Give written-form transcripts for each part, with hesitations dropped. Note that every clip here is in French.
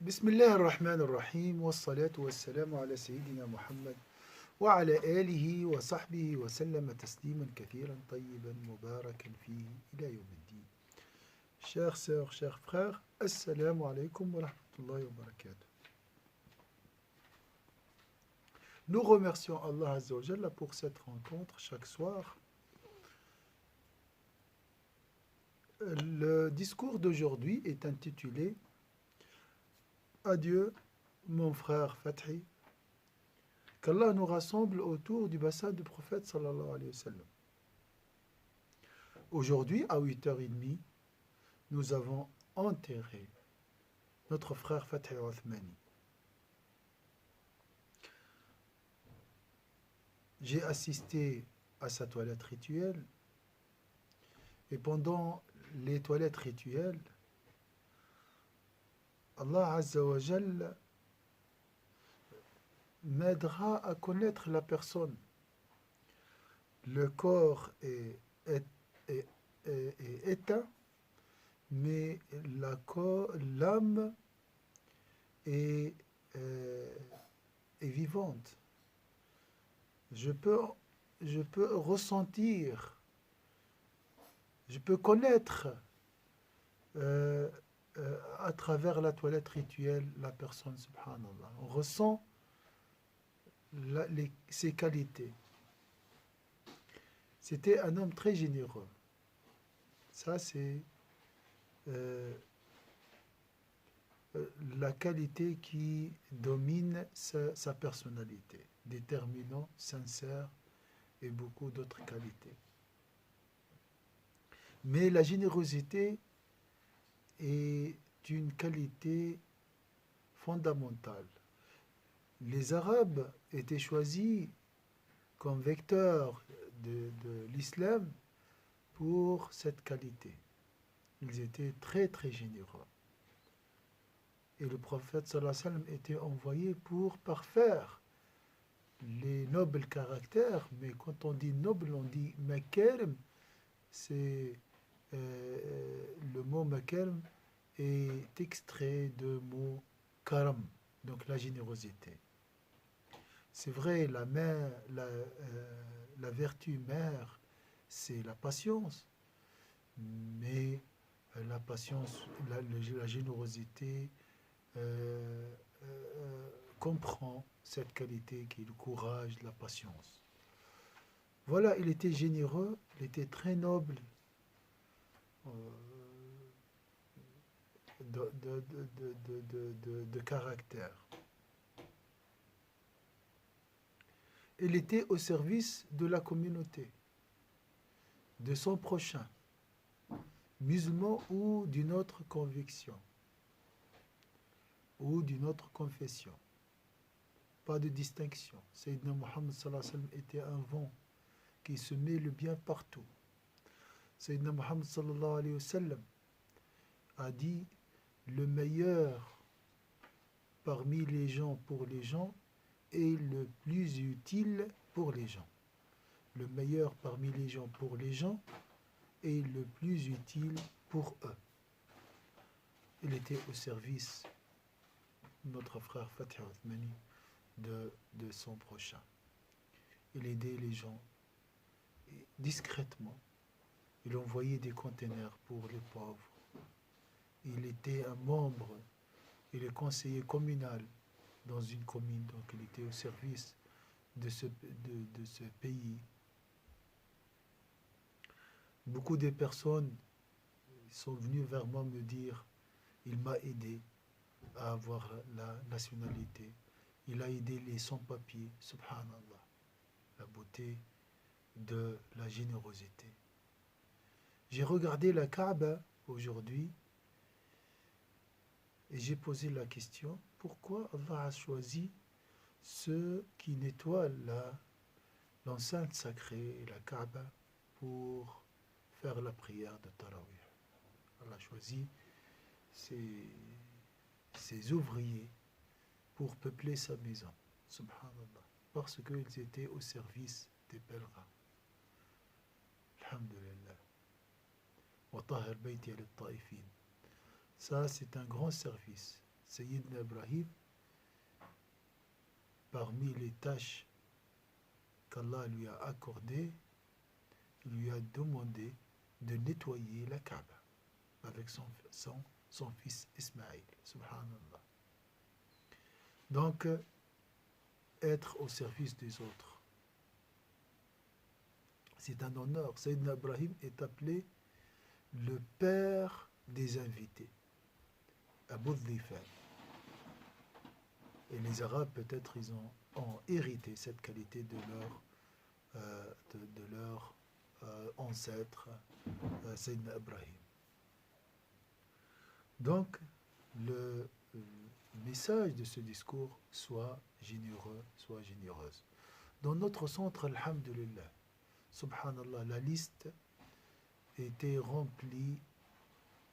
بسم الله الرحمن الرحيم والصلاة والسلام على سيدنا محمد وعلى آله وصحبه وسلم تسليما كثيرا طيبا مباركا فيه إلى يوم الدين. Chères sœurs, chers frères, Assalamu alaikum wa rahmatullahi wa barakatuh. Nous remercions Allah Azza wa Jalla pour cette rencontre chaque soir. Le discours d'aujourd'hui est intitulé Adieu, mon frère Fathi, qu'Allah nous rassemble autour du bassin du prophète sallallahu alayhi wa sallam. Aujourd'hui, à 8h30, nous avons enterré notre frère Fathi Othmani. J'ai assisté à sa toilette rituelle et pendant les toilettes rituelles, Allah Azza wa Jal m'aidera à connaître la personne. Le corps est éteint, mais l'âme est vivante. Je peux ressentir, je peux connaître à travers la toilette rituelle la personne, subhanallah. On ressent ses qualités. C'était un homme très généreux. Ça, c'est la qualité qui domine sa personnalité, déterminant, sincère et beaucoup d'autres qualités. Mais la générosité est une qualité fondamentale. Les Arabes étaient choisis comme vecteurs de l'islam pour cette qualité. Ils étaient très très généreux. Et le prophète sallallahu alayhi wa sallam était envoyé pour parfaire les nobles caractères. Mais quand on dit noble, on dit makarm. C'est le mot makarm est extrait de mot karam, donc la générosité. C'est vrai, la vertu mère, c'est la patience, mais la patience, la générosité comprend cette qualité qui est le courage, la patience. Voilà, il était généreux, il était très noble de caractère. Il était au service de la communauté, de son prochain, musulman ou d'une autre conviction, ou d'une autre confession. Pas de distinction. Sayyidina Muhammad sallallahu alayhi wa sallam était un vent qui semait le bien partout. Sayyidina Muhammad sallallahu alayhi wa sallam a dit le meilleur parmi les gens pour les gens est le plus utile pour les gens. Le meilleur parmi les gens pour les gens est le plus utile pour eux. Il était au service de notre frère Fathi Othmani de son prochain. Il aidait les gens discrètement. Il envoyait des containers pour les pauvres. Il était un membre, il est conseiller communal dans une commune, donc il était au service de ce pays. Beaucoup de personnes sont venues vers moi me dire il m'a aidé à avoir la nationalité. Il a aidé les sans-papiers, subhanallah. La beauté de la générosité. J'ai regardé la Kaaba aujourd'hui et j'ai posé la question, pourquoi Allah a choisi ceux qui nettoient l'enceinte sacrée, la Kaaba, pour faire la prière de Tarawih. Allah a choisi ces ouvriers pour peupler sa maison, subhanallah, parce qu'ils étaient au service des pèlerins. Alhamdulillah. Wa tahir bayti lit-taifin. Ça, c'est un grand service. Sayyidina Ibrahim, parmi les tâches qu'Allah lui a accordées, il lui a demandé de nettoyer la Kaaba avec son fils Ismaïl. Subhanallah. Donc, être au service des autres, c'est un honneur. Sayyidina Ibrahim est appelé le père des invités, Abu Dhifan. Et les Arabes, peut-être, ils ont hérité cette qualité de leur ancêtre, Sayyidina Ibrahim. Donc, le message de ce discours, soit généreux, soit généreuse. Dans notre centre, alhamdulillah, subhanallah, la liste était remplie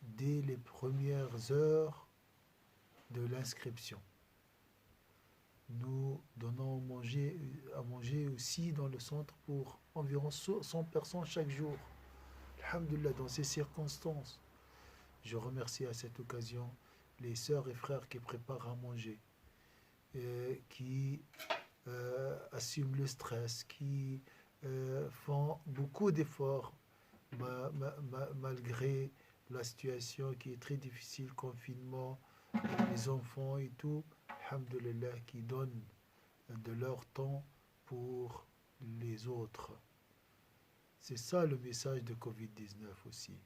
dès les premières heures de l'inscription. Nous donnons à manger aussi dans le centre pour environ 100 personnes chaque jour. Alhamdulillah, dans ces circonstances, je remercie à cette occasion les sœurs et frères qui préparent à manger, qui assument le stress, qui font beaucoup d'efforts malgré la situation qui est très difficile, confinement, les enfants et tout, alhamdulillah, qui donnent de leur temps pour les autres. C'est ça le message de Covid-19 aussi.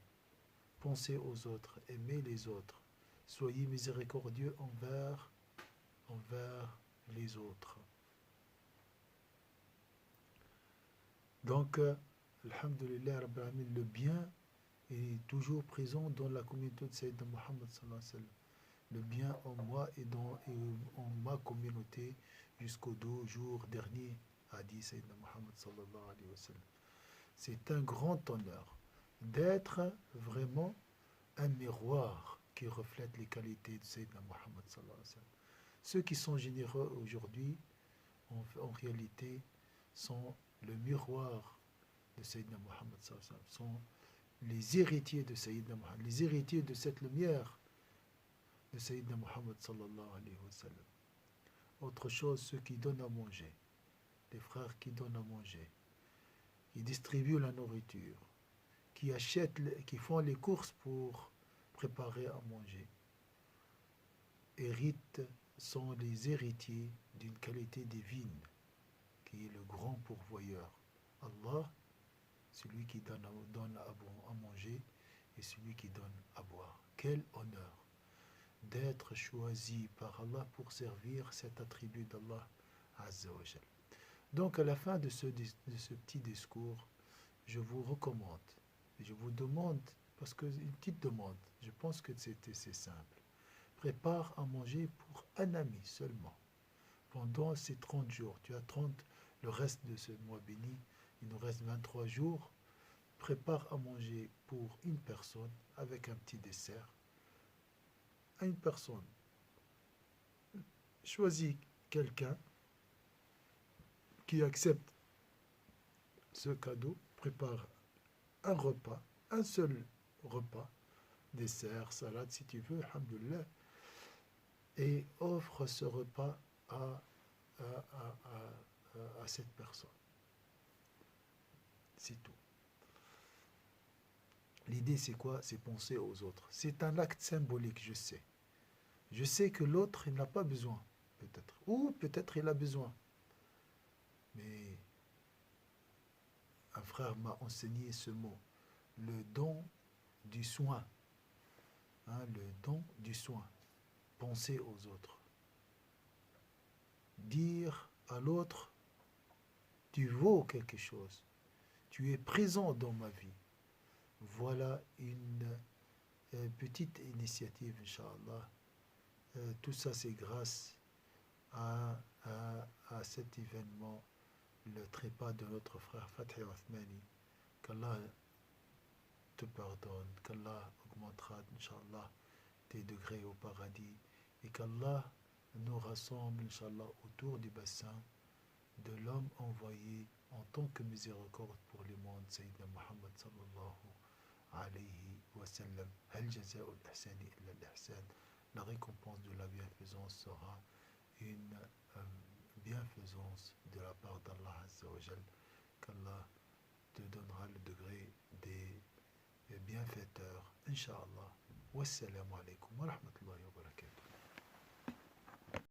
Pensez aux autres, aimez les autres, soyez miséricordieux envers les autres. Donc, alhamdulillah, le bien est toujours présent dans la communauté de Sayyidina Muhammad sallallahu alayhi wa sallam. Le bien en moi et en ma communauté jusqu'aux 2 jours derniers, a dit Sayyidina Muhammad sallallahu alayhi wa sallam. C'est un grand honneur d'être vraiment un miroir qui reflète les qualités de Sayyidina Muhammad sallallahu alayhi wa sallam. Ceux qui sont généreux aujourd'hui, en réalité, sont le miroir de Sayyidina Muhammad sallallahu alayhi wa sallam, sont les héritiers de Sayyidina Muhammad, les héritiers de cette lumière de Sayyidina Muhammad sallallahu alayhi wa sallam. Autre chose, ceux qui donnent à manger, les frères qui donnent à manger, qui distribuent la nourriture, qui achètent, qui font les courses pour préparer à manger, sont les héritiers d'une qualité divine, qui est le grand pourvoyeur. Allah, celui qui donne à manger et celui qui donne à boire. Quel honneur d'être choisi par Allah pour servir cet attribut d'Allah Azza wa Jal. Donc à la fin de ce petit discours, je vous recommande, je vous demande, parce que une petite demande, je pense que c'est simple. Prépare à manger pour un ami seulement. Pendant ces 30 jours, tu as 30, le reste de ce mois béni, il nous reste 23 jours. Prépare à manger pour une personne avec un petit dessert. À une personne. Choisis quelqu'un qui accepte ce cadeau. Prépare un repas, un seul repas, dessert, salade si tu veux, alhamdoulilah, et offre ce repas à cette personne. C'est tout. L'idée, c'est quoi? C'est penser aux autres. C'est un acte symbolique, je sais. Je sais que l'autre, il n'a pas besoin, peut-être. Ou peut-être il a besoin. Mais un frère m'a enseigné ce mot. Le don du soin. Le don du soin. Penser aux autres. Dire à l'autre, tu vaux quelque chose. Tu es présent dans ma vie. Voilà une petite initiative, Inch'Allah. Tout ça, c'est grâce à cet événement, le trépas de notre frère Fathi Othmani. Qu'Allah te pardonne, qu'Allah augmentera, Inch'Allah, tes degrés au paradis, et qu'Allah nous rassemble, Inch'Allah, autour du bassin de l'homme envoyé en tant que miséricorde pour le monde, Sayyidina Muhammad sallallahu alayhi wa sallam. Hal jaza'u al-ihsani illa al-ihsan. la récompense de la bienfaisance sera une bienfaisance de la part d'Allah Azza wa Jal, qu'Allah te donnera le degré des bienfaiteurs, Inch'Allah. Wassalamu alaikum wa rahmatullahi wa barakatuh.